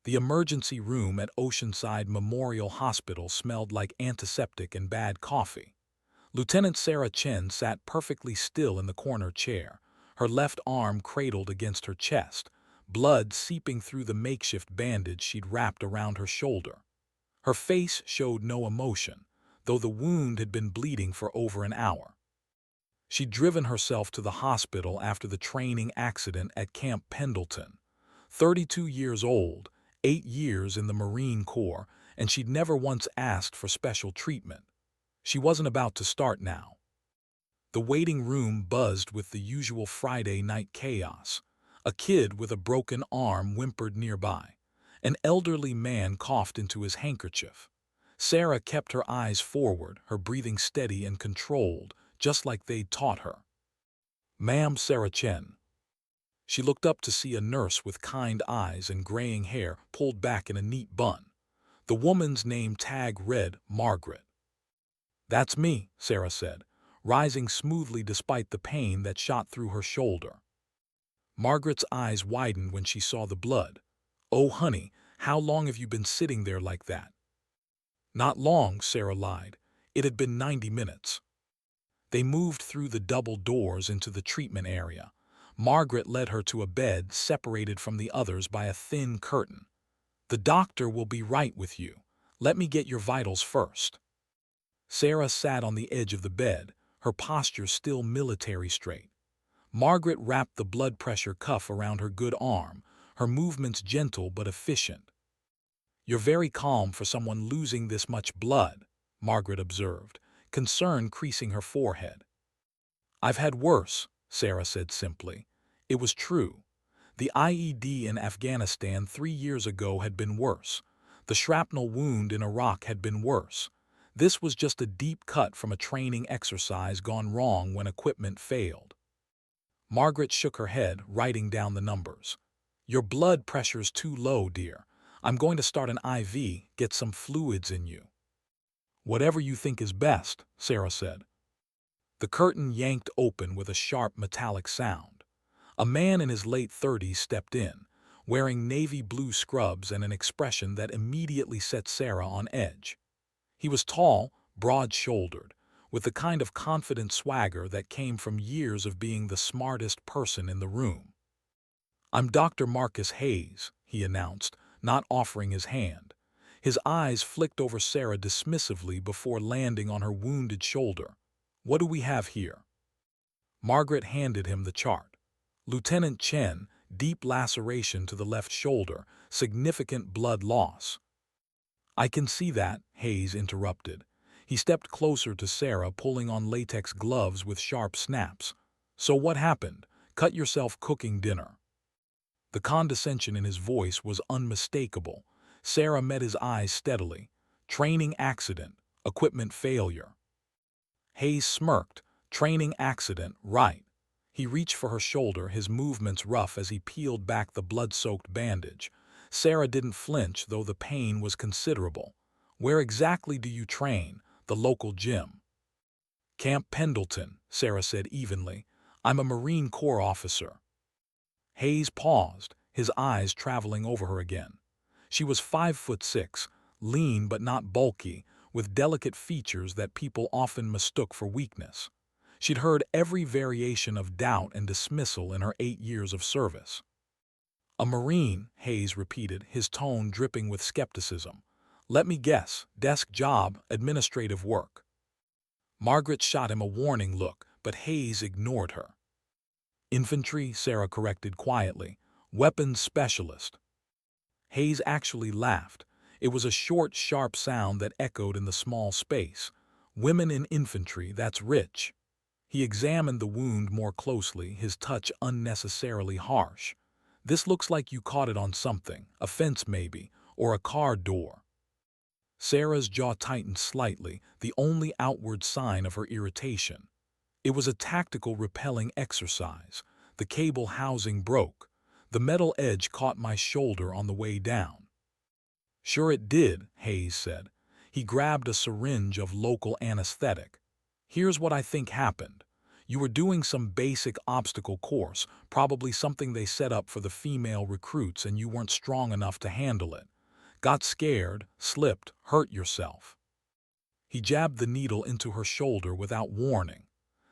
The emergency room at Oceanside Memorial Hospital smelled like antiseptic and bad coffee. Lieutenant Sarah Chen sat perfectly still in the corner chair, her left arm cradled against her chest, blood seeping through the makeshift bandage she'd wrapped around her shoulder. Her face showed no emotion, though the wound had been bleeding for over an hour. She'd driven herself to the hospital after the training accident at Camp Pendleton. 32 years old, 8 years in the Marine Corps, and she'd never once asked for special treatment. She wasn't about to start now. The waiting room buzzed with the usual Friday night chaos. A kid with a broken arm whimpered nearby. An elderly man coughed into his handkerchief. Sarah kept her eyes forward, her breathing steady and controlled, just like they'd taught her. "Ma'am, Sarah Chen." She looked up to see a nurse with kind eyes and graying hair pulled back in a neat bun. The woman's name tag read Margaret. "That's me," Sarah said, rising smoothly despite the pain that shot through her shoulder. Margaret's eyes widened when she saw the blood. "Oh, honey, how long have you been sitting there like that?" "Not long," Sarah lied. "It had been 90 minutes. They moved through the double doors into the treatment area. Margaret led her to a bed separated from the others by a thin curtain. "The doctor will be right with you. Let me get your vitals first." Sarah sat on the edge of the bed, her posture still military straight. Margaret wrapped the blood pressure cuff around her good arm, her movements gentle but efficient. "You're very calm for someone losing this much blood," Margaret observed, concern creasing her forehead. "I've had worse," Sarah said simply. It was true. The IED in Afghanistan 3 years ago had been worse. The shrapnel wound in Iraq had been worse. This was just a deep cut from a training exercise gone wrong when equipment failed. Margaret shook her head, writing down the numbers. "Your blood pressure's too low, dear. I'm going to start an IV, get some fluids in you." "Whatever you think is best," Sarah said. The curtain yanked open with a sharp metallic sound. A man in his late 30s stepped in, wearing navy blue scrubs and an expression that immediately set Sarah on edge. He was tall, broad-shouldered, with the kind of confident swagger that came from years of being the smartest person in the room. "I'm Dr. Marcus Hayes," he announced, not offering his hand. His eyes flicked over Sarah dismissively before landing on her wounded shoulder. "What do we have here?" Margaret handed him the chart. "Lieutenant Chen, deep laceration to the left shoulder, significant blood loss." "I can see that," Hayes interrupted. He stepped closer to Sarah, pulling on latex gloves with sharp snaps. "So what happened? Cut yourself cooking dinner." The condescension in his voice was unmistakable. Sarah met his eyes steadily. "Training accident, equipment failure." Hayes smirked. "Training accident, right." He reached for her shoulder, his movements rough as he peeled back the blood-soaked bandage. Sarah didn't flinch, though the pain was considerable. "Where exactly do you train?" "The local gym." "Camp Pendleton," Sarah said evenly. "I'm a Marine Corps officer." Hayes paused, his eyes traveling over her again. She was 5'6", lean but not bulky, with delicate features that people often mistook for weakness. She'd heard every variation of doubt and dismissal in her 8 years of service. "A Marine," Hayes repeated, his tone dripping with skepticism. "Let me guess, desk job, administrative work." Margaret shot him a warning look, but Hayes ignored her. "Infantry," Sarah corrected quietly. "Weapons specialist." Hayes actually laughed. It was a short, sharp sound that echoed in the small space. "Women in infantry, that's rich." He examined the wound more closely, his touch unnecessarily harsh. "This looks like you caught it on something, a fence maybe, or a car door." Sarah's jaw tightened slightly, the only outward sign of her irritation. "It was a tactical rappelling exercise. The cable housing broke. The metal edge caught my shoulder on the way down." "Sure it did," Hayes said. He grabbed a syringe of local anesthetic. "Here's what I think happened. You were doing some basic obstacle course, probably something they set up for the female recruits, and you weren't strong enough to handle it. Got scared, slipped, hurt yourself. He jabbed the needle into her shoulder without warning.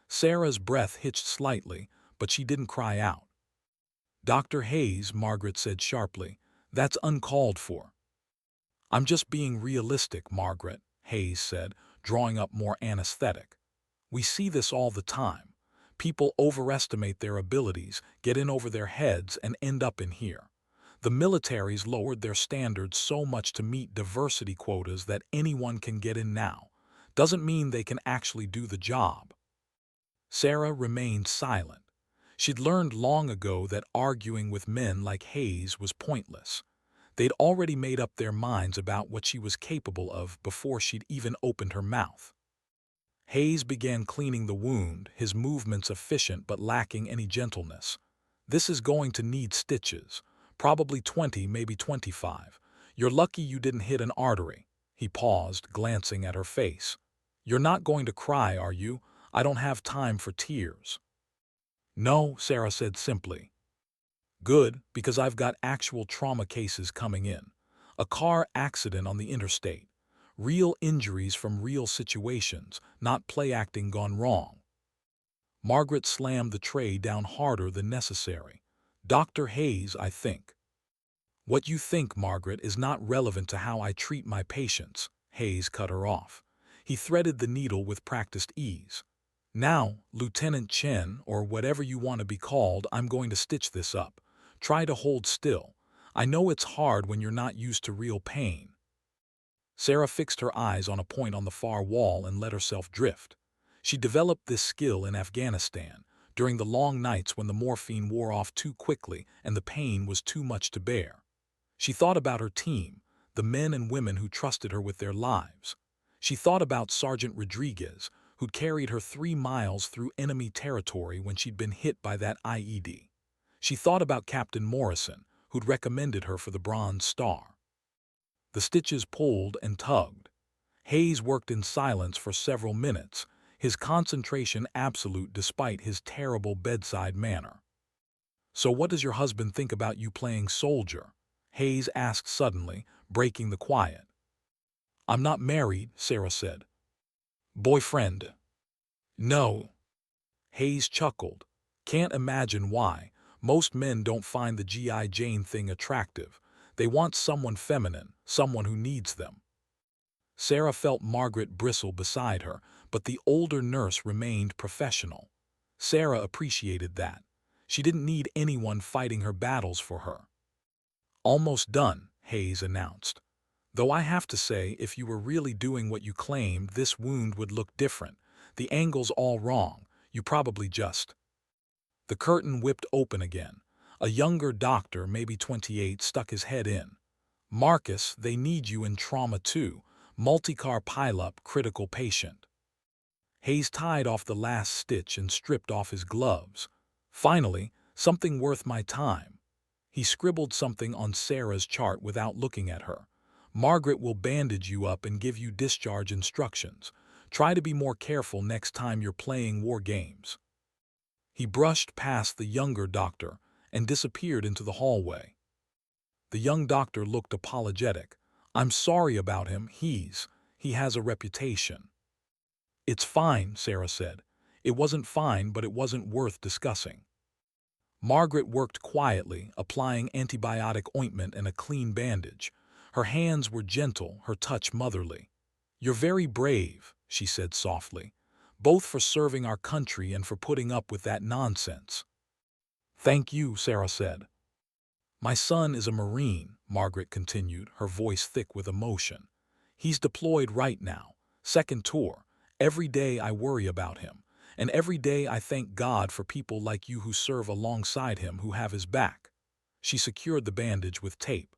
Sarah's breath hitched slightly, but she didn't cry out. "Dr. Hayes," Margaret said sharply, "that's uncalled for." "I'm just being realistic, Margaret," Hayes said, drawing up more anesthetic. "We see this all the time. People overestimate their abilities, get in over their heads, and end up in here. The military's lowered their standards so much to meet diversity quotas that anyone can get in now. Doesn't mean they can actually do the job." Sarah remained silent. She'd learned long ago that arguing with men like Hayes was pointless. They'd already made up their minds about what she was capable of before she'd even opened her mouth. Hayes began cleaning the wound, his movements efficient but lacking any gentleness. "This is going to need stitches. Probably 20, maybe 25. You're lucky you didn't hit an artery." He paused, glancing at her face. "You're not going to cry, are you? I don't have time for tears." "No," Sarah said simply. "Good, because I've got actual trauma cases coming in. A car accident on the interstate. Real injuries from real situations, not play acting gone wrong." Margaret slammed the tray down harder than necessary. "Dr. Hayes, I think." "What you think, Margaret, is not relevant to how I treat my patients," Hayes cut her off. He threaded the needle with practiced ease. "Now, Lieutenant Chen, or whatever you want to be called, I'm going to stitch this up. Try to hold still. I know it's hard when you're not used to real pain." Sarah fixed her eyes on a point on the far wall and let herself drift. She developed this skill in Afghanistan, during the long nights when the morphine wore off too quickly and the pain was too much to bear. She thought about her team, the men and women who trusted her with their lives. She thought about Sergeant Rodriguez, who'd carried her 3 miles through enemy territory when she'd been hit by that IED. She thought about Captain Morrison, who'd recommended her for the Bronze Star. The stitches pulled and tugged. Hayes worked in silence for several minutes, his concentration absolute despite his terrible bedside manner. "So what does your husband think about you playing soldier?" Hayes asked suddenly, breaking the quiet. "I'm not married," Sarah said. "Boyfriend?" "No." Hayes chuckled. "Can't imagine why. Most men don't find the G.I. Jane thing attractive. They want someone feminine, someone who needs them." Sarah felt Margaret bristle beside her, but the older nurse remained professional. Sarah appreciated that. She didn't need anyone fighting her battles for her. "Almost done," Hayes announced. "Though I have to say, if you were really doing what you claimed, this wound would look different. The angle's all wrong. You probably just—" The curtain whipped open again. A younger doctor, maybe 28, stuck his head in. "Marcus, they need you in trauma too. Multi-car pileup, critical patient." Hayes tied off the last stitch and stripped off his gloves. "Finally, something worth my time." He scribbled something on Sarah's chart without looking at her. "Margaret will bandage you up and give you discharge instructions. Try to be more careful next time you're playing war games." He brushed past the younger doctor and disappeared into the hallway. The young doctor looked apologetic. "I'm sorry about him. He has a reputation." "It's fine," Sarah said. "It wasn't fine, but it wasn't worth discussing." Margaret worked quietly, applying antibiotic ointment and a clean bandage. Her hands were gentle, her touch motherly. "You're very brave," she said softly, "both for serving our country and for putting up with that nonsense." "Thank you," Sarah said. "My son is a Marine," Margaret continued, her voice thick with emotion. "He's deployed right now, second tour. Every day I worry about him, and every day I thank God for people like you who serve alongside him, who have his back." She secured the bandage with tape.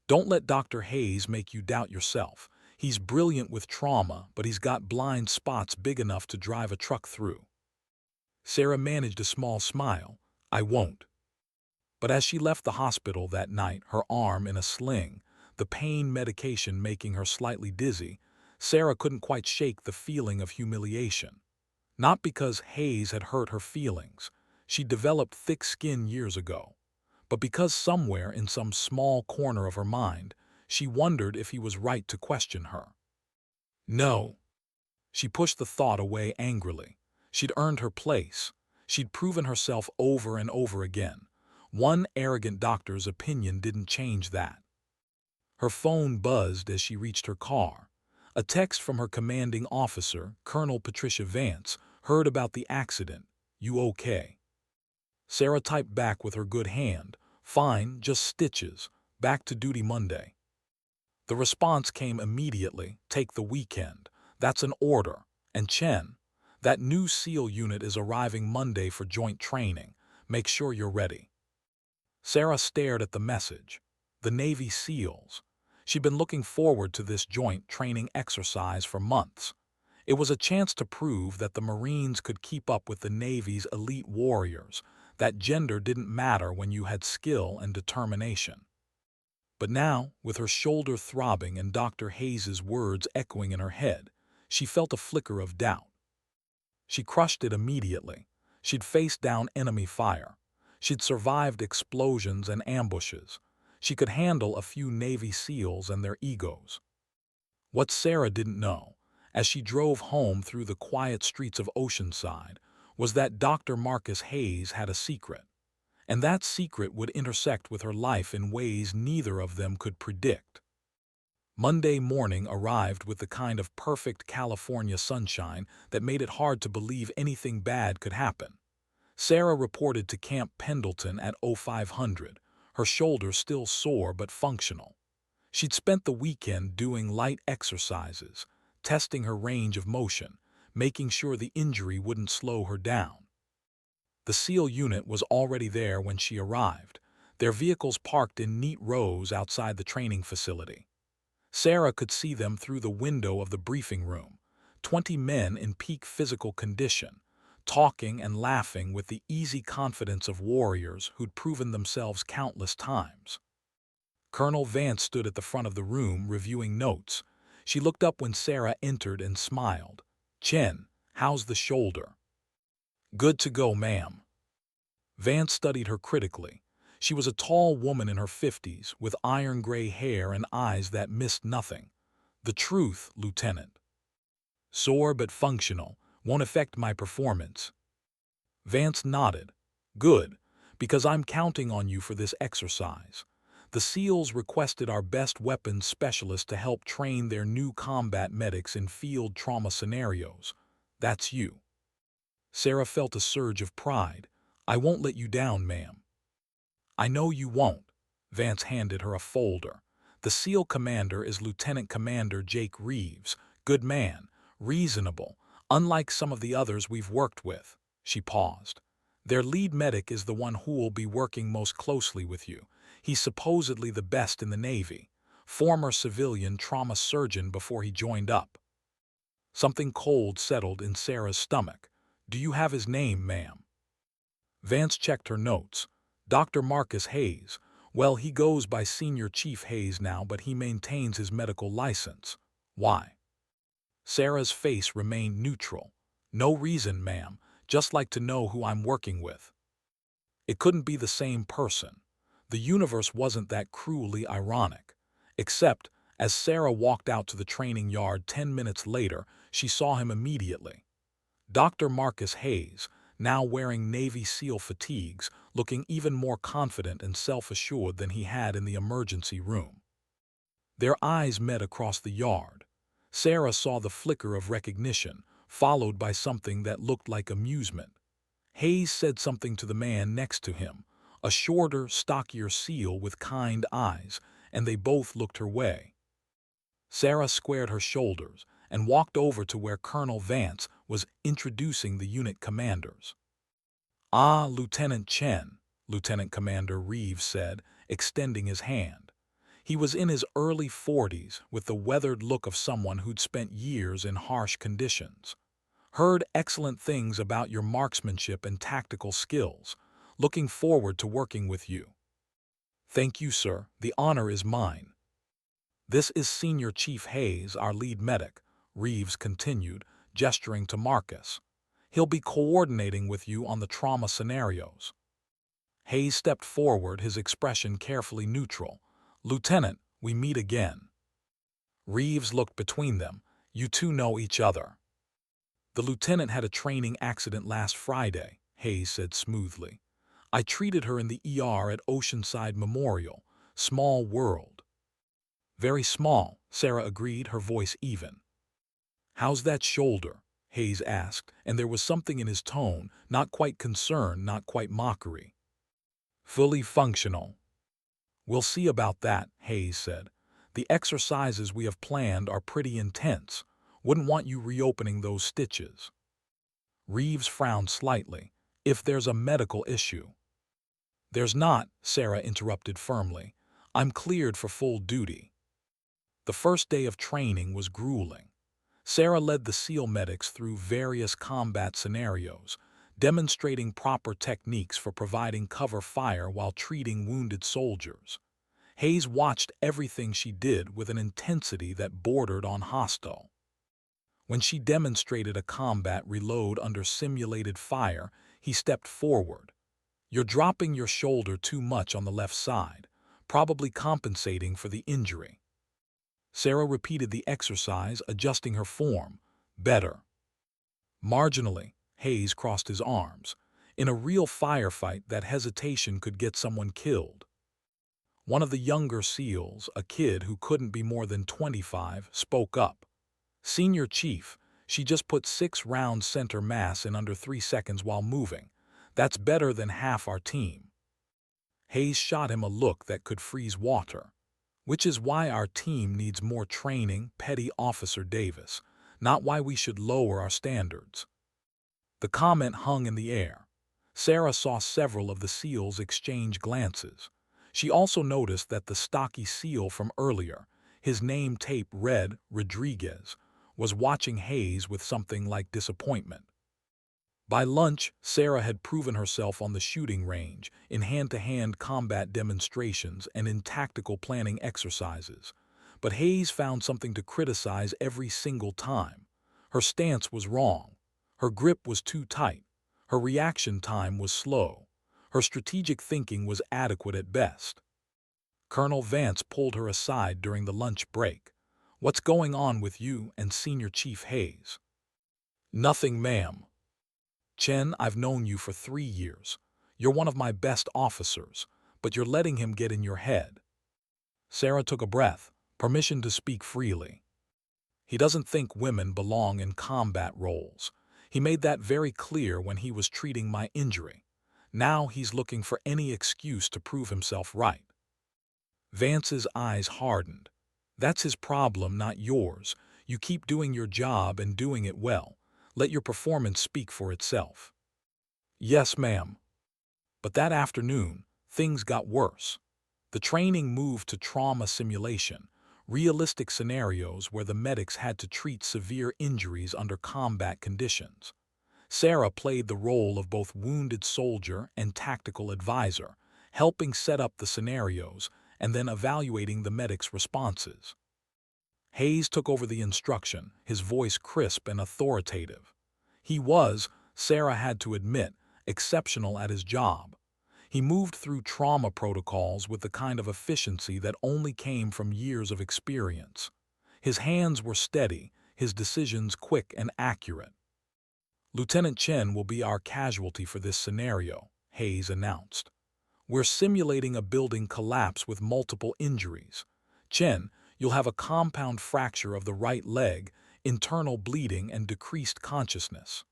"Don't let Dr. Hayes make you doubt yourself. He's brilliant with trauma, but he's got blind spots big enough to drive a truck through." Sarah managed a small smile. "I won't." But as she left the hospital that night, her arm in a sling, the pain medication making her slightly dizzy, Sarah couldn't quite shake the feeling of humiliation. Not because Hayes had hurt her feelings. She developed thick skin years ago. But because somewhere in some small corner of her mind, she wondered if he was right to question her. No. She pushed the thought away angrily. She'd earned her place. She'd proven herself over and over again. One arrogant doctor's opinion didn't change that. Her phone buzzed as she reached her car. A text from her commanding officer, Colonel Patricia Vance, heard about the accident. You okay? Sarah typed back with her good hand. Fine, just stitches. Back to duty Monday. The response came immediately. Take the weekend. That's an order. And Chen, that new SEAL unit is arriving Monday for joint training. Make sure you're ready. Sarah stared at the message. The Navy SEALs. She'd been looking forward to this joint training exercise for months. It was a chance to prove that the Marines could keep up with the Navy's elite warriors, that gender didn't matter when you had skill and determination. But now, with her shoulder throbbing and Dr. Hayes's words echoing in her head, she felt a flicker of doubt. She crushed it immediately. She'd faced down enemy fire. She'd survived explosions and ambushes. She could handle a few Navy SEALs and their egos. What Sarah didn't know, as she drove home through the quiet streets of Oceanside, was that Dr. Marcus Hayes had a secret. And that secret would intersect with her life in ways neither of them could predict. Monday morning arrived with the kind of perfect California sunshine that made it hard to believe anything bad could happen. Sarah reported to Camp Pendleton at 0500, her shoulder still sore but functional. She'd spent the weekend doing light exercises, testing her range of motion, making sure the injury wouldn't slow her down. The SEAL unit was already there when she arrived, their vehicles parked in neat rows outside the training facility. Sarah could see them through the window of the briefing room, 20 men in peak physical condition, talking and laughing with the easy confidence of warriors who'd proven themselves countless times. Colonel Vance stood at the front of the room reviewing notes. She looked up when Sarah entered and smiled. Chen, how's the shoulder? Good to go, ma'am. Vance studied her critically. She was a tall woman in her 50s, with iron-gray hair and eyes that missed nothing. The truth, Lieutenant. Sore but functional, won't affect my performance. Vance nodded. Good, because I'm counting on you for this exercise. The SEALs requested our best weapons specialist to help train their new combat medics in field trauma scenarios. That's you. Sarah felt a surge of pride. I won't let you down, ma'am. I know you won't. Vance handed her a folder. The SEAL commander is Lieutenant Commander Jake Reeves. Good man, reasonable, unlike some of the others we've worked with. She paused. Their lead medic is the one who'll be working most closely with you. He's supposedly the best in the Navy. Former civilian trauma surgeon before he joined up. Something cold settled in Sarah's stomach. Do you have his name, ma'am? Vance checked her notes. Dr. Marcus Hayes. Well, he goes by Senior Chief Hayes now, but he maintains his medical license. Why? Sarah's face remained neutral. No reason, ma'am. Just like to know who I'm working with. It couldn't be the same person. The universe wasn't that cruelly ironic. Except, as Sarah walked out to the training yard 10 minutes later, she saw him immediately. Dr. Marcus Hayes, now wearing Navy SEAL fatigues, looking even more confident and self-assured than he had in the emergency room. Their eyes met across the yard. Sarah saw the flicker of recognition, followed by something that looked like amusement. Hayes said something to the man next to him, a shorter, stockier SEAL with kind eyes, and they both looked her way. Sarah squared her shoulders and walked over to where Colonel Vance was introducing the unit commanders. Ah, Lieutenant Chen, Lieutenant Commander Reeves said, extending his hand. He was in his early 40s, with the weathered look of someone who'd spent years in harsh conditions. Heard excellent things about your marksmanship and tactical skills. Looking forward to working with you. Thank you, sir. The honor is mine. This is Senior Chief Hayes, our lead medic, Reeves continued, gesturing to Marcus. He'll be coordinating with you on the trauma scenarios. Hayes stepped forward, his expression carefully neutral. Lieutenant, we meet again. Reeves looked between them. You two know each other. The lieutenant had a training accident last Friday, Hayes said smoothly. I treated her in the ER at Oceanside Memorial. Small world. Very small, Sarah agreed, her voice even. How's that shoulder? Hayes asked, and there was something in his tone, not quite concern, not quite mockery. Fully functional. We'll see about that, Hayes said. The exercises we have planned are pretty intense. Wouldn't want you reopening those stitches. Reeves frowned slightly. If there's a medical issue. There's not, Sarah interrupted firmly. I'm cleared for full duty. The first day of training was grueling. Sarah led the SEAL medics through various combat scenarios, demonstrating proper techniques for providing cover fire while treating wounded soldiers. Hayes watched everything she did with an intensity that bordered on hostile. When she demonstrated a combat reload under simulated fire, he stepped forward. You're dropping your shoulder too much on the left side, probably compensating for the injury. Sarah repeated the exercise, adjusting her form. Better. Marginally, Hayes crossed his arms. In a real firefight, that hesitation could get someone killed. One of the younger SEALs, a kid who couldn't be more than 25, spoke up. Senior Chief, she just put 6 rounds center mass in under 3 seconds while moving. That's better than half our team. Hayes shot him a look that could freeze water. Which is why our team needs more training, Petty Officer Davis, not why we should lower our standards. The comment hung in the air. Sarah saw several of the SEALs exchange glances. She also noticed that the stocky SEAL from earlier, his name tape read Rodriguez, was watching Hayes with something like disappointment. By lunch, Sarah had proven herself on the shooting range, in hand-to-hand combat demonstrations and in tactical planning exercises. But Hayes found something to criticize every single time. Her stance was wrong. Her grip was too tight. Her reaction time was slow. Her strategic thinking was adequate at best. Colonel Vance pulled her aside during the lunch break. What's going on with you and Senior Chief Hayes? Nothing, ma'am. Chen, I've known you for 3 years. You're one of my best officers, but you're letting him get in your head. Sarah took a breath, permission to speak freely. He doesn't think women belong in combat roles. He made that very clear when he was treating my injury. Now he's looking for any excuse to prove himself right. Vance's eyes hardened. That's his problem, not yours. You keep doing your job and doing it well. Let your performance speak for itself. Yes, ma'am. But that afternoon, things got worse. The training moved to trauma simulation, realistic scenarios where the medics had to treat severe injuries under combat conditions. Sarah played the role of both wounded soldier and tactical advisor, helping set up the scenarios and then evaluating the medics' responses. Hayes took over the instruction, his voice crisp and authoritative. He was, Sarah had to admit, exceptional at his job. He moved through trauma protocols with the kind of efficiency that only came from years of experience. His hands were steady, his decisions quick and accurate. Lieutenant Chen will be our casualty for this scenario, Hayes announced. We're simulating a building collapse with multiple injuries. Chen, you'll have a compound fracture of the right leg, internal bleeding, and decreased consciousness.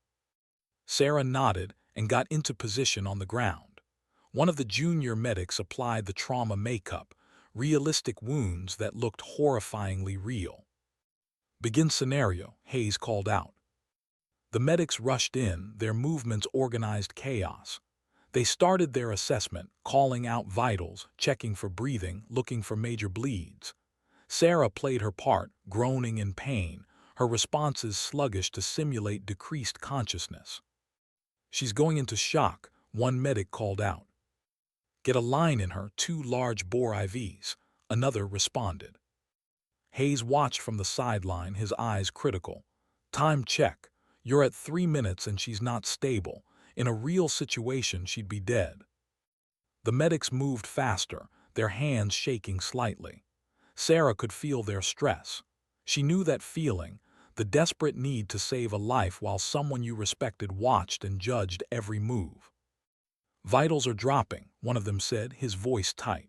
Sarah nodded and got into position on the ground. One of the junior medics applied the trauma makeup, realistic wounds that looked horrifyingly real. Begin scenario, Hayes called out. The medics rushed in, their movements organized chaos. They started their assessment, calling out vitals, checking for breathing, looking for major bleeds. Sarah played her part, groaning in pain, her responses sluggish to simulate decreased consciousness. She's going into shock, one medic called out. Get a line in her, 2 large bore IVs, another responded. Hayes watched from the sideline, his eyes critical. Time check. You're at 3 minutes and she's not stable. In a real situation, she'd be dead. The medics moved faster, their hands shaking slightly. Sarah could feel their stress. She knew that feeling, the desperate need to save a life while someone you respected watched and judged every move. Vitals are dropping, one of them said, his voice tight.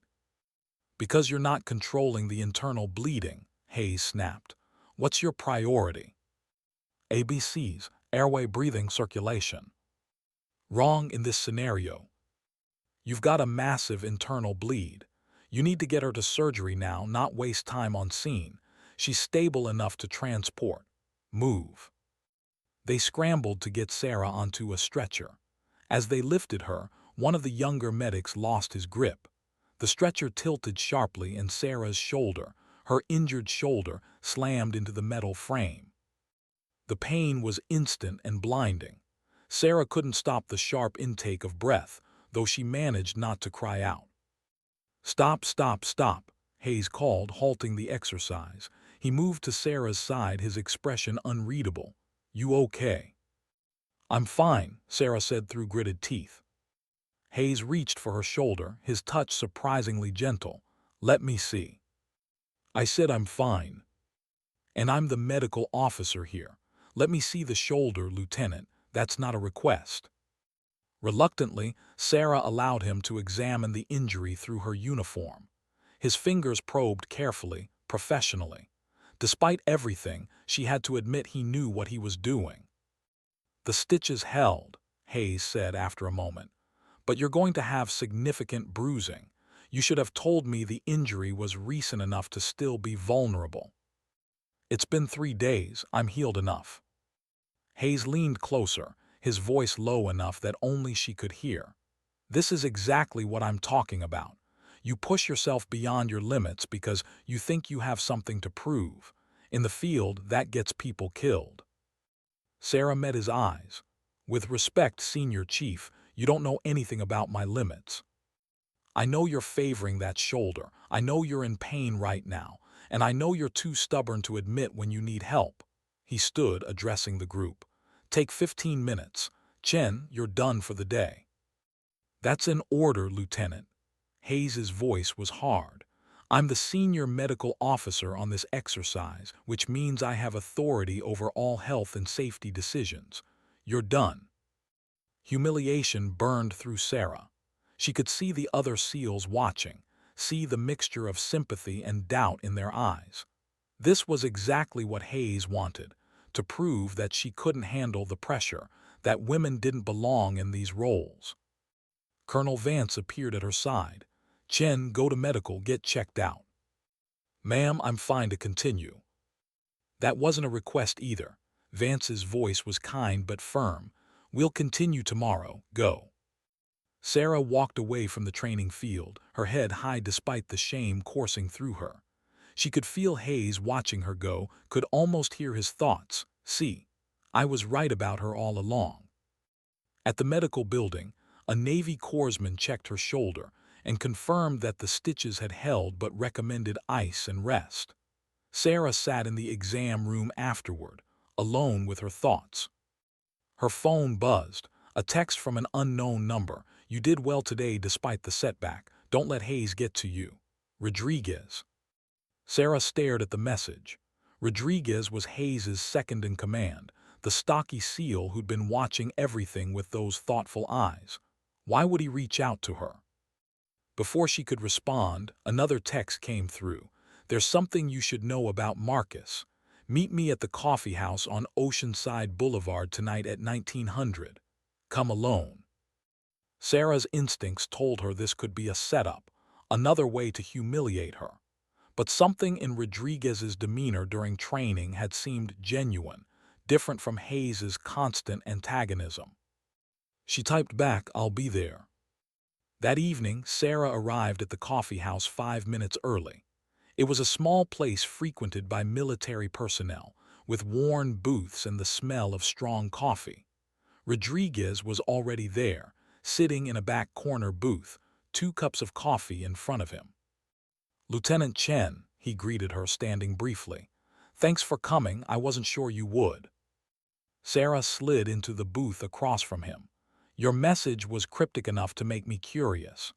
Because you're not controlling the internal bleeding, Hayes snapped. What's your priority? ABCs, airway, breathing, circulation. Wrong in this scenario. You've got a massive internal bleed. You need to get her to surgery now, not waste time on scene. She's stable enough to transport. Move. They scrambled to get Sarah onto a stretcher. As they lifted her, one of the younger medics lost his grip. The stretcher tilted sharply and Sarah's shoulder, her injured shoulder, slammed into the metal frame. The pain was instant and blinding. Sarah couldn't stop the sharp intake of breath, though she managed not to cry out. Stop, stop, stop, Hayes called, halting the exercise. He moved to Sarah's side, his expression unreadable. You okay? I'm fine, Sarah said through gritted teeth. Hayes reached for her shoulder, his touch surprisingly gentle. Let me see. I said I'm fine. And I'm the medical officer here. Let me see the shoulder, Lieutenant. That's not a request. Reluctantly, Sarah allowed him to examine the injury through her uniform. His fingers probed carefully, professionally. Despite everything, she had to admit he knew what he was doing. The stitches held, Hayes said after a moment. But you're going to have significant bruising. You should have told me the injury was recent enough to still be vulnerable. It's been 3 days, I'm healed enough. Hayes leaned closer, his voice low enough that only she could hear. This is exactly what I'm talking about. You push yourself beyond your limits because you think you have something to prove. In the field, that gets people killed. Sarah met his eyes. With respect, Senior Chief, you don't know anything about my limits. I know you're favoring that shoulder. I know you're in pain right now. And I know you're too stubborn to admit when you need help. He stood, addressing the group. Take 15 minutes. Chen, you're done for the day. That's an order, Lieutenant. Hayes's voice was hard. I'm the senior medical officer on this exercise, which means I have authority over all health and safety decisions. You're done. Humiliation burned through Sarah. She could see the other SEALs watching, see the mixture of sympathy and doubt in their eyes. This was exactly what Hayes wanted, to prove that she couldn't handle the pressure, that women didn't belong in these roles. Colonel Vance appeared at her side. Chen, go to medical, get checked out. Ma'am, I'm fine to continue. That wasn't a request either. Vance's voice was kind but firm. We'll continue tomorrow, go. Sarah walked away from the training field, her head high despite the shame coursing through her. She could feel Hayes watching her go, could almost hear his thoughts. See, I was right about her all along. At the medical building, a Navy corpsman checked her shoulder and confirmed that the stitches had held but recommended ice and rest. Sarah sat in the exam room afterward, alone with her thoughts. Her phone buzzed, a text from an unknown number. You did well today despite the setback. Don't let Hayes get to you. Rodriguez. Sarah stared at the message. Rodriguez was Hayes's second-in-command, the stocky SEAL who'd been watching everything with those thoughtful eyes. Why would he reach out to her? Before she could respond, another text came through. There's something you should know about Marcus. Meet me at the coffee house on Oceanside Boulevard tonight at 1900. Come alone. Sarah's instincts told her this could be a setup, another way to humiliate her. But something in Rodriguez's demeanor during training had seemed genuine, different from Hayes's constant antagonism. She typed back, I'll be there. That evening, Sarah arrived at the coffee house 5 minutes early. It was a small place frequented by military personnel, with worn booths and the smell of strong coffee. Rodriguez was already there, sitting in a back corner booth, 2 cups of coffee in front of him. Lieutenant Chen, he greeted her, standing briefly. Thanks for coming, I wasn't sure you would. Sarah slid into the booth across from him. Your message was cryptic enough to make me curious.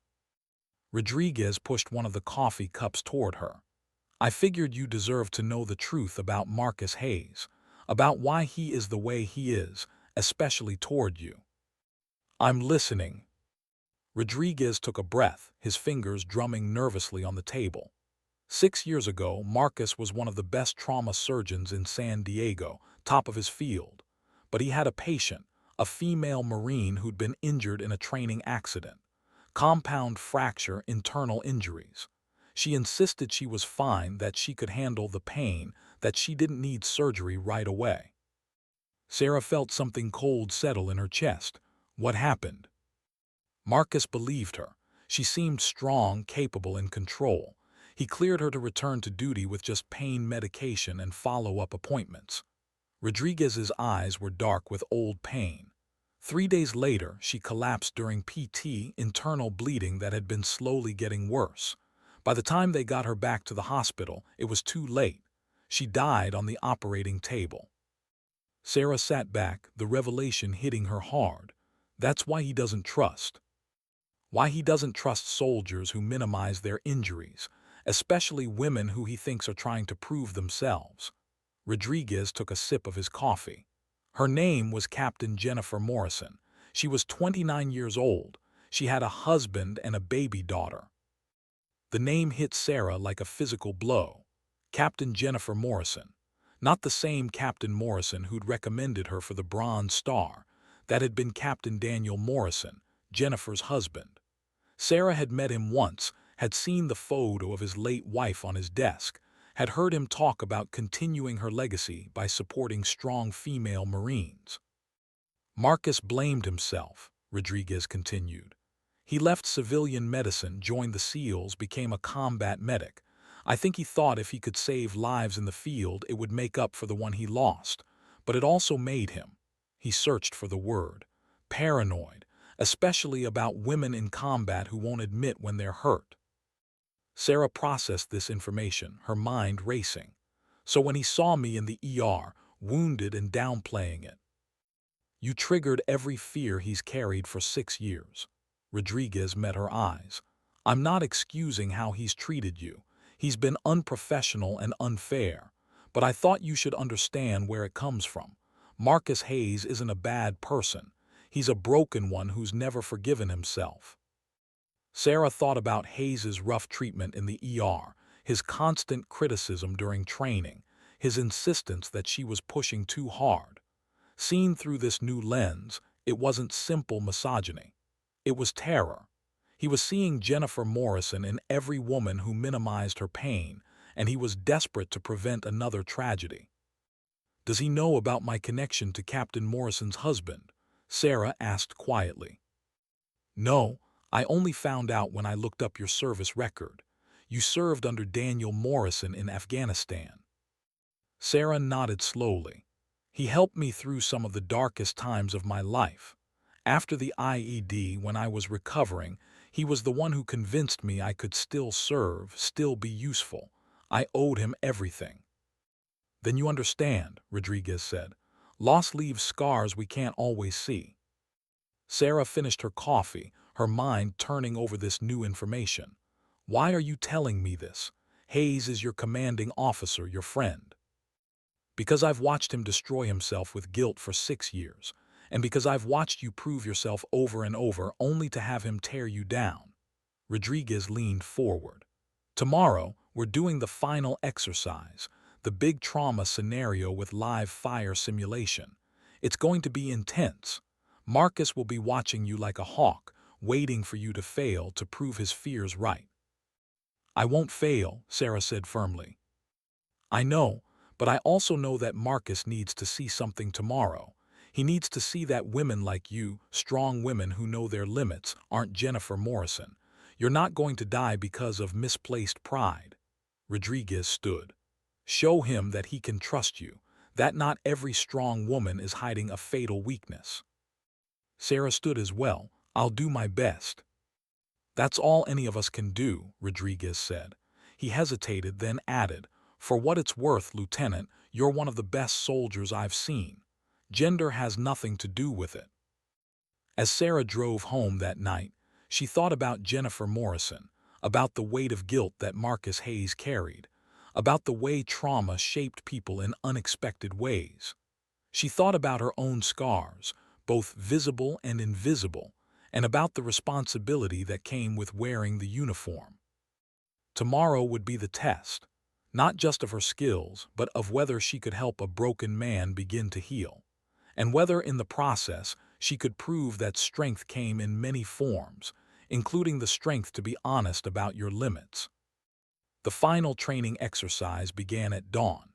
Rodriguez pushed one of the coffee cups toward her. I figured you deserved to know the truth about Marcus Hayes, about why he is the way he is, especially toward you. I'm listening. Rodriguez took a breath, his fingers drumming nervously on the table. 6 years ago, Marcus was one of the best trauma surgeons in San Diego, top of his field. But he had a patient, a female Marine who'd been injured in a training accident. Compound fracture, internal injuries. She insisted she was fine, that she could handle the pain, that she didn't need surgery right away. Sarah felt something cold settle in her chest. What happened? Marcus believed her. She seemed strong, capable, in control. He cleared her to return to duty with just pain medication and follow-up appointments. Rodriguez's eyes were dark with old pain. 3 days later, she collapsed during PT, internal bleeding that had been slowly getting worse. By the time they got her back to the hospital, it was too late. She died on the operating table. Sarah sat back, the revelation hitting her hard. That's why he doesn't trust. Why he doesn't trust soldiers who minimize their injuries, especially women who he thinks are trying to prove themselves. Rodriguez took a sip of his coffee. Her name was Captain Jennifer Morrison. She was 29 years old. She had a husband and a baby daughter. The name hit Sarah like a physical blow. Captain Jennifer Morrison. Not the same Captain Morrison who'd recommended her for the Bronze Star. That had been Captain Daniel Morrison, Jennifer's husband. Sarah had met him once, had seen the photo of his late wife on his desk, had heard him talk about continuing her legacy by supporting strong female Marines. Marcus blamed himself, Rodriguez continued. He left civilian medicine, joined the SEALs, became a combat medic. I think he thought if he could save lives in the field, it would make up for the one he lost. But it also made him. He searched for the word. Paranoid, especially about women in combat who won't admit when they're hurt. Sarah processed this information, her mind racing. So when he saw me in the ER, wounded and downplaying it. You triggered every fear he's carried for 6 years. Rodriguez met her eyes. I'm not excusing how he's treated you. He's been unprofessional and unfair. But I thought you should understand where it comes from. Marcus Hayes isn't a bad person. He's a broken one who's never forgiven himself. Sarah thought about Hayes's rough treatment in the ER, his constant criticism during training, his insistence that she was pushing too hard. Seen through this new lens, it wasn't simple misogyny. It was terror. He was seeing Jennifer Morrison in every woman who minimized her pain, and he was desperate to prevent another tragedy. Does he know about my connection to Captain Morrison's husband? Sarah asked quietly. No, I only found out when I looked up your service record. You served under Daniel Morrison in Afghanistan. Sarah nodded slowly. He helped me through some of the darkest times of my life. After the IED, when I was recovering, he was the one who convinced me I could still serve, still be useful. I owed him everything. Then you understand, Rodriguez said. Loss leaves scars we can't always see. Sarah finished her coffee, her mind turning over this new information. Why are you telling me this? Hayes is your commanding officer, your friend. Because I've watched him destroy himself with guilt for 6 years, and because I've watched you prove yourself over and over only to have him tear you down. Rodriguez leaned forward. Tomorrow, we're doing the final exercise, the big trauma scenario with live fire simulation. It's going to be intense. Marcus will be watching you like a hawk, waiting for you to fail to prove his fears right. I won't fail, Sarah said firmly. I know, but I also know that Marcus needs to see something tomorrow. He needs to see that women like you, strong women who know their limits, aren't Jennifer Morrison. You're not going to die because of misplaced pride. Rodriguez stood. Show him that he can trust you, that not every strong woman is hiding a fatal weakness. Sarah stood as well. I'll do my best. That's all any of us can do, Rodriguez said. He hesitated, then added, For what it's worth, Lieutenant, you're one of the best soldiers I've seen. Gender has nothing to do with it. As Sarah drove home that night, she thought about Jennifer Morrison, about the weight of guilt that Marcus Hayes carried, about the way trauma shaped people in unexpected ways. She thought about her own scars, both visible and invisible, and about the responsibility that came with wearing the uniform. Tomorrow would be the test, not just of her skills, but of whether she could help a broken man begin to heal, and whether in the process she could prove that strength came in many forms, including the strength to be honest about your limits. The final training exercise began at dawn.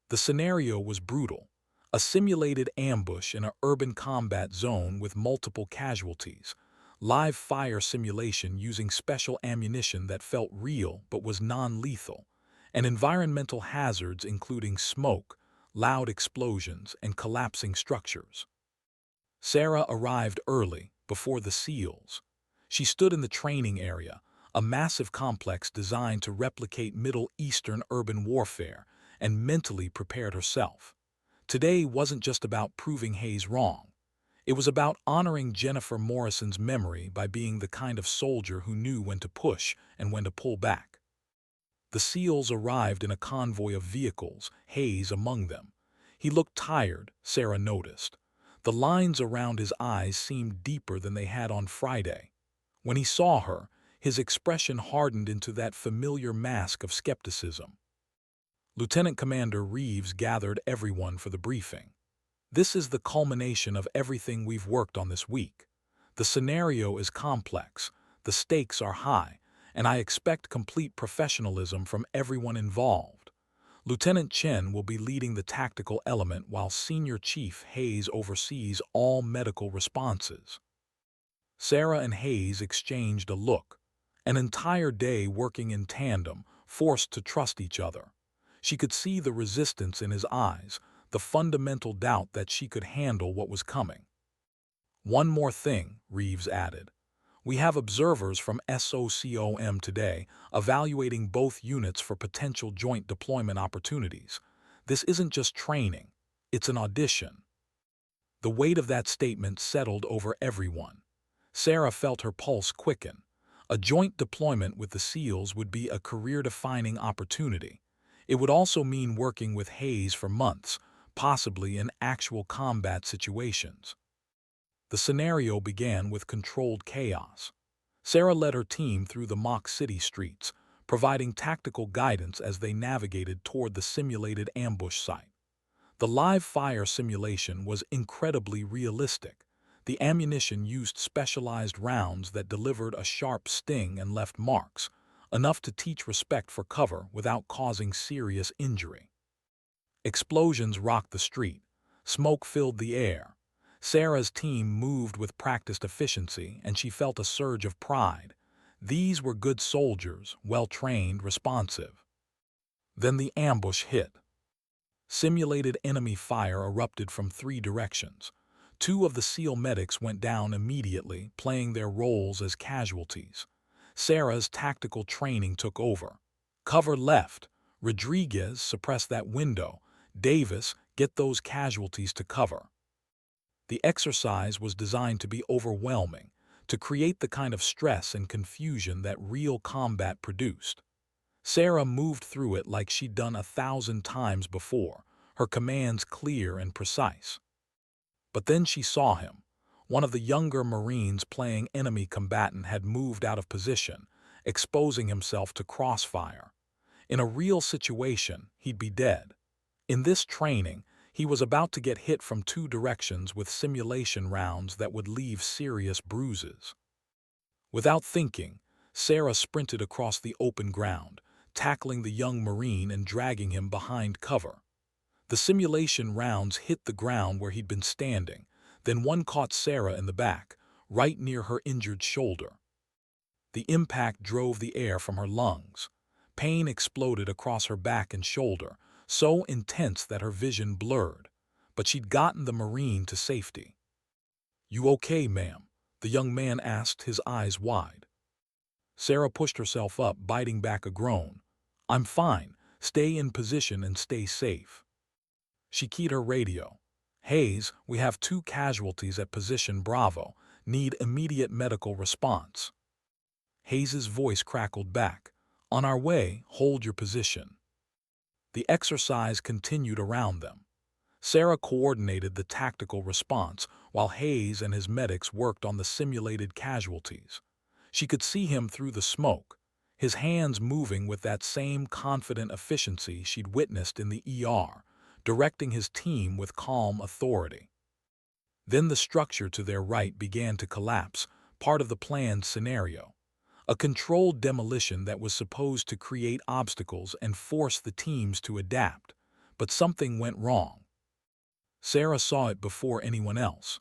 The scenario was brutal, a simulated ambush in an urban combat zone with multiple casualties, live fire simulation using special ammunition that felt real but was non-lethal, and environmental hazards including smoke, loud explosions, and collapsing structures. Sarah arrived early, before the SEALs. She stood in the training area, a massive complex designed to replicate Middle Eastern urban warfare, and mentally prepared herself. Today wasn't just about proving Hayes wrong. It was about honoring Jennifer Morrison's memory by being the kind of soldier who knew when to push and when to pull back. The SEALs arrived in a convoy of vehicles, Hayes among them. He looked tired, Sarah noticed. The lines around his eyes seemed deeper than they had on Friday. When he saw her, his expression hardened into that familiar mask of skepticism. Lieutenant Commander Reeves gathered everyone for the briefing. This is the culmination of everything we've worked on this week. The scenario is complex, the stakes are high, and I expect complete professionalism from everyone involved. Lieutenant Chen will be leading the tactical element while Senior Chief Hayes oversees all medical responses. Sarah and Hayes exchanged a look. An entire day working in tandem, forced to trust each other. She could see the resistance in his eyes, the fundamental doubt that she could handle what was coming. One more thing, Reeves added. We have observers from SOCOM today evaluating both units for potential joint deployment opportunities. This isn't just training, it's an audition. The weight of that statement settled over everyone. Sarah felt her pulse quicken. A joint deployment with the SEALs would be a career-defining opportunity. It would also mean working with Hayes for months, possibly in actual combat situations. The scenario began with controlled chaos. Sarah led her team through the mock city streets, providing tactical guidance as they navigated toward the simulated ambush site. The live fire simulation was incredibly realistic. The ammunition used specialized rounds that delivered a sharp sting and left marks, enough to teach respect for cover without causing serious injury. Explosions rocked the street. Smoke filled the air. Sarah's team moved with practiced efficiency, and she felt a surge of pride. These were good soldiers, well-trained, responsive. Then the ambush hit. Simulated enemy fire erupted from 3 directions. 2 of the SEAL medics went down immediately, playing their roles as casualties. Sarah's tactical training took over. Cover left. Rodriguez, suppress that window. Davis, get those casualties to cover. The exercise was designed to be overwhelming, to create the kind of stress and confusion that real combat produced. Sarah moved through it like she'd done 1,000 times before, her commands clear and precise. But then she saw him. One of the younger Marines playing enemy combatant had moved out of position, exposing himself to crossfire. In a real situation, he'd be dead. In this training, he was about to get hit from 2 directions with simulation rounds that would leave serious bruises. Without thinking, Sarah sprinted across the open ground, tackling the young Marine and dragging him behind cover. The simulation rounds hit the ground where he'd been standing, then one caught Sarah in the back, right near her injured shoulder. The impact drove the air from her lungs. Pain exploded across her back and shoulder, so intense that her vision blurred, but she'd gotten the Marine to safety. "You okay, ma'am?" the young man asked, his eyes wide. Sarah pushed herself up, biting back a groan. "I'm fine. Stay in position and stay safe." She keyed her radio. Hayes, we have 2 casualties at position Bravo. Need immediate medical response. Hayes's voice crackled back. On our way, hold your position. The exercise continued around them. Sarah coordinated the tactical response while Hayes and his medics worked on the simulated casualties. She could see him through the smoke, his hands moving with that same confident efficiency she'd witnessed in the ER, directing his team with calm authority. Then the structure to their right began to collapse, part of the planned scenario. A controlled demolition that was supposed to create obstacles and force the teams to adapt. But something went wrong. Sarah saw it before anyone else.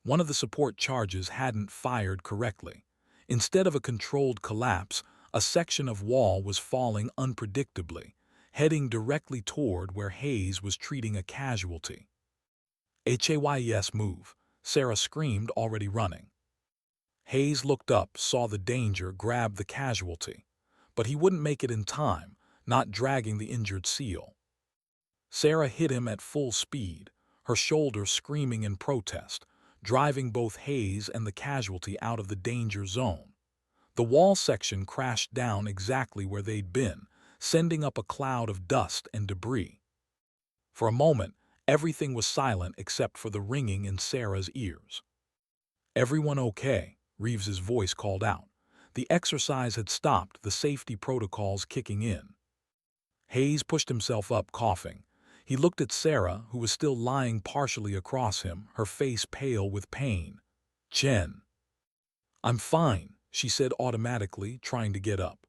One of the support charges hadn't fired correctly. Instead of a controlled collapse, a section of wall was falling unpredictably, heading directly toward where Hayes was treating a casualty. HAYS move, Sarah screamed, already running. Hayes looked up, saw the danger, grabbed the casualty. But he wouldn't make it in time, not dragging the injured SEAL. Sarah hit him at full speed, her shoulder screaming in protest, driving both Hayes and the casualty out of the danger zone. The wall section crashed down exactly where they'd been, sending up a cloud of dust and debris. For a moment, everything was silent except for the ringing in Sarah's ears. "Everyone okay?" Reeves's voice called out. The exercise had stopped, the safety protocols kicking in. Hayes pushed himself up, coughing. He looked at Sarah, who was still lying partially across him, her face pale with pain. "Chen." "I'm fine," she said automatically, trying to get up.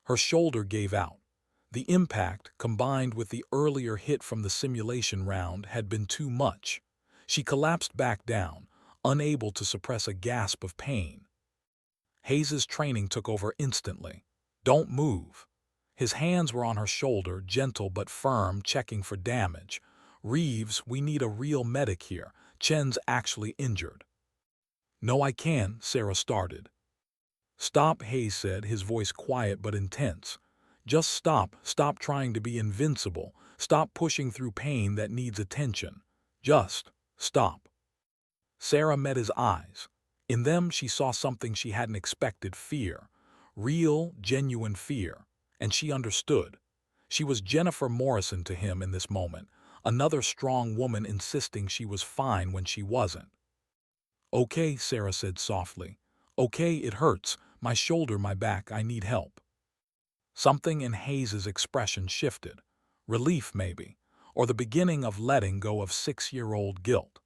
Her shoulder gave out. The impact, combined with the earlier hit from the simulation round, had been too much. She collapsed back down, unable to suppress a gasp of pain. Hayes's training took over instantly. "Don't move." His hands were on her shoulder, gentle but firm, checking for damage. "Reeves, we need a real medic here. Chen's actually injured." "No, I can," Sarah started. "Stop," Hayes said, his voice quiet but intense. "Just stop. Stop trying to be invincible. Stop pushing through pain that needs attention. Just stop." Sarah met his eyes. In them she saw something she hadn't expected: fear. Real, genuine fear. And she understood. She was Jennifer Morrison to him in this moment, another strong woman insisting she was fine when she wasn't. "Okay," Sarah said softly. "Okay, it hurts. My shoulder, my back, I need help." Something in Hayes's expression shifted. Relief, maybe, or the beginning of letting go of 6-year-old guilt.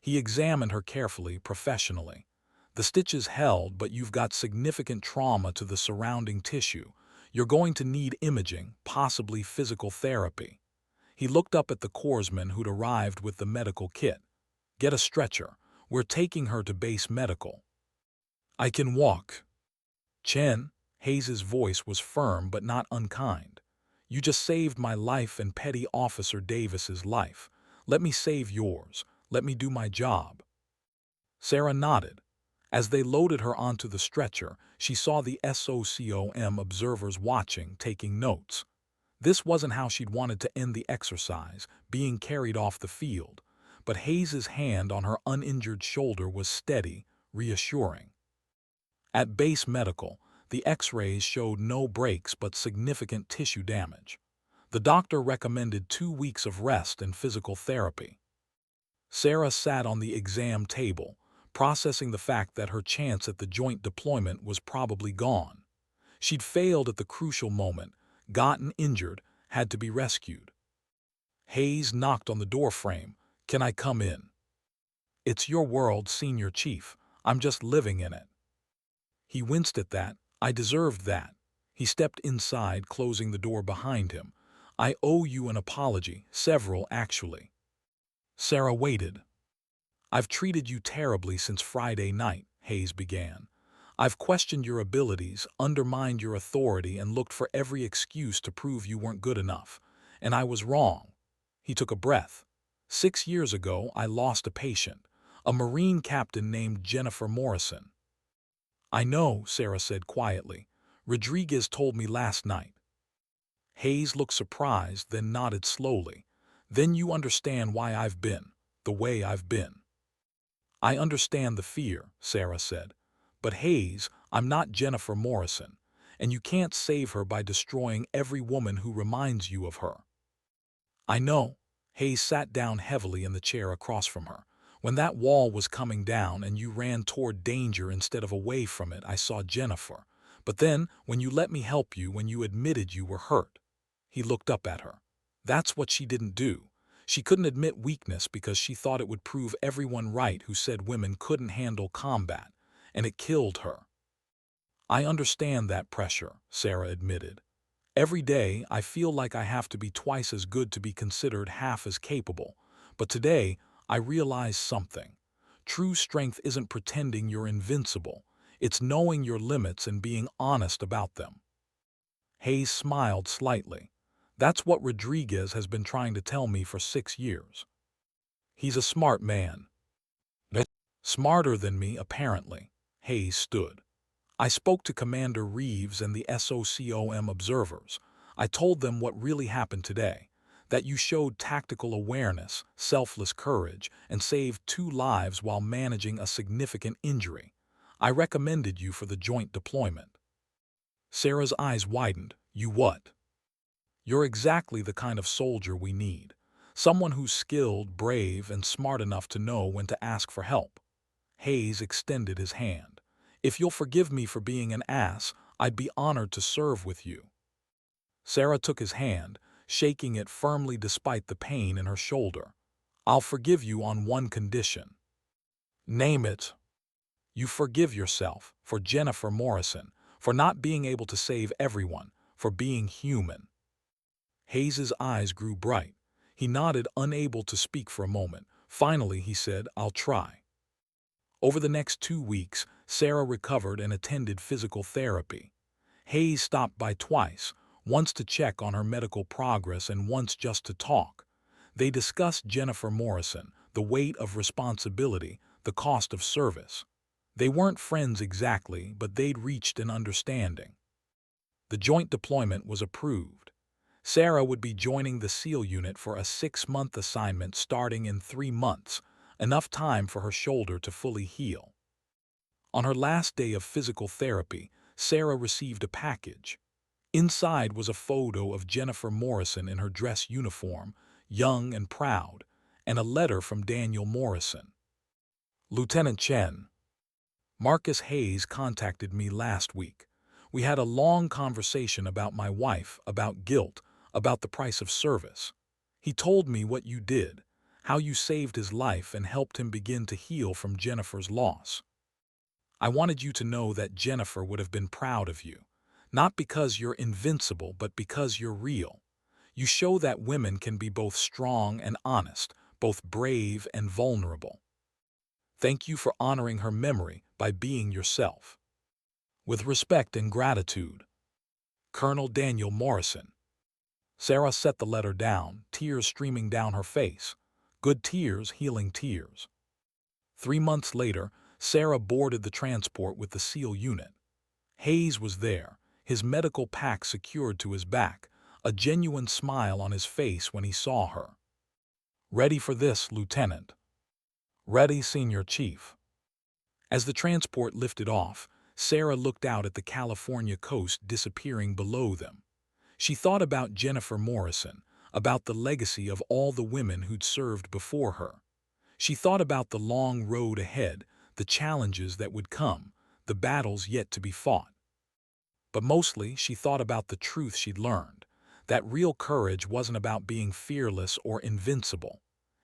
He examined her carefully, professionally. "The stitches held, but you've got significant trauma to the surrounding tissue. You're going to need imaging, possibly physical therapy." He looked up at the corpsman who'd arrived with the medical kit. "Get a stretcher. We're taking her to base medical." "I can walk." "Chen," Hayes's voice was firm but not unkind. "You just saved my life and Petty Officer Davis's life. Let me save yours. Let me do my job." Sarah nodded. As they loaded her onto the stretcher, she saw the SOCOM observers watching, taking notes. This wasn't how she'd wanted to end the exercise, being carried off the field. But Hayes's hand on her uninjured shoulder was steady, reassuring. At base medical, the X-rays showed no breaks but significant tissue damage. The doctor recommended 2 weeks of rest and physical therapy. Sarah sat on the exam table, processing the fact that her chance at the joint deployment was probably gone. She'd failed at the crucial moment, gotten injured, had to be rescued. Hayes knocked on the doorframe. "Can I come in?" "It's your world, Senior Chief. I'm just living in it." He winced at that. "I deserved that." He stepped inside, closing the door behind him. "I owe you an apology, several actually." Sarah waited. "I've treated you terribly since Friday night," Hayes began. "I've questioned your abilities, undermined your authority, and looked for every excuse to prove you weren't good enough. And I was wrong." He took a breath. 6 years ago, I lost a patient, a Marine captain named Jennifer Morrison." "I know," Sarah said quietly. "Rodriguez told me last night." Hayes looked surprised, then nodded slowly. Then you understand why I've been the way I've been. I understand the fear, Sarah said. But Hayes, I'm not Jennifer Morrison, and you can't save her by destroying every woman who reminds you of her. I know. Hayes sat down heavily in the chair across from her. When that wall was coming down and you ran toward danger instead of away from it, I saw Jennifer. But then, when you let me help you, when you admitted you were hurt, he looked up at her. That's what she didn't do. She couldn't admit weakness because she thought it would prove everyone right who said women couldn't handle combat, and it killed her. I understand that pressure, Sarah admitted. Every day, I feel like I have to be twice as good to be considered half as capable. But today, I realize something. True strength isn't pretending you're invincible. It's knowing your limits and being honest about them. Hayes smiled slightly. That's what Rodriguez has been trying to tell me for 6 years. He's a smart man. Smarter than me, apparently. Hayes stood. I spoke to Commander Reeves and the SOCOM observers. I told them what really happened today, that you showed tactical awareness, selfless courage, and saved 2 lives while managing a significant injury. I recommended you for the joint deployment. Sarah's eyes widened. You what? You're exactly the kind of soldier we need. Someone who's skilled, brave, and smart enough to know when to ask for help. Hayes extended his hand. If you'll forgive me for being an ass, I'd be honored to serve with you. Sarah took his hand, shaking it firmly despite the pain in her shoulder. I'll forgive you on one condition. Name it. You forgive yourself, for Jennifer Morrison, for not being able to save everyone, for being human. Hayes's eyes grew bright. He nodded, unable to speak for a moment. Finally, he said, I'll try. Over the next 2 weeks, Sarah recovered and attended physical therapy. Hayes stopped by twice, once to check on her medical progress and once just to talk. They discussed Jennifer Morrison, the weight of responsibility, the cost of service. They weren't friends exactly, but they'd reached an understanding. The joint deployment was approved. Sarah would be joining the SEAL unit for a 6-month assignment starting in 3 months, enough time for her shoulder to fully heal. On her last day of physical therapy, Sarah received a package. Inside was a photo of Jennifer Morrison in her dress uniform, young and proud, and a letter from Daniel Morrison. Lieutenant Chen, Marcus Hayes contacted me last week. We had a long conversation about my wife, about guilt, about the price of service. He told me what you did, how you saved his life and helped him begin to heal from Jennifer's loss. I wanted you to know that Jennifer would have been proud of you, not because you're invincible, but because you're real. You show that women can be both strong and honest, both brave and vulnerable. Thank you for honoring her memory by being yourself. With respect and gratitude, Colonel Daniel Morrison. Sarah set the letter down, tears streaming down her face. Good tears, healing tears. 3 months later, Sarah boarded the transport with the SEAL unit. Hayes was there, his medical pack secured to his back, a genuine smile on his face when he saw her. Ready for this, Lieutenant? Ready, Senior Chief. As the transport lifted off, Sarah looked out at the California coast disappearing below them. She thought about Jennifer Morrison, about the legacy of all the women who'd served before her. She thought about the long road ahead, the challenges that would come, the battles yet to be fought. But mostly, she thought about the truth she'd learned, that real courage wasn't about being fearless or invincible.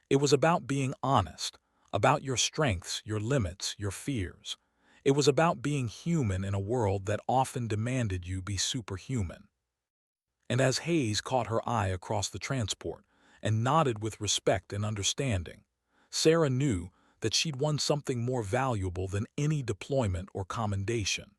It was about being honest, about your strengths, your limits, your fears. It was about being human in a world that often demanded you be superhuman. And as Hayes caught her eye across the transport and nodded with respect and understanding, Sarah knew that she'd won something more valuable than any deployment or commendation.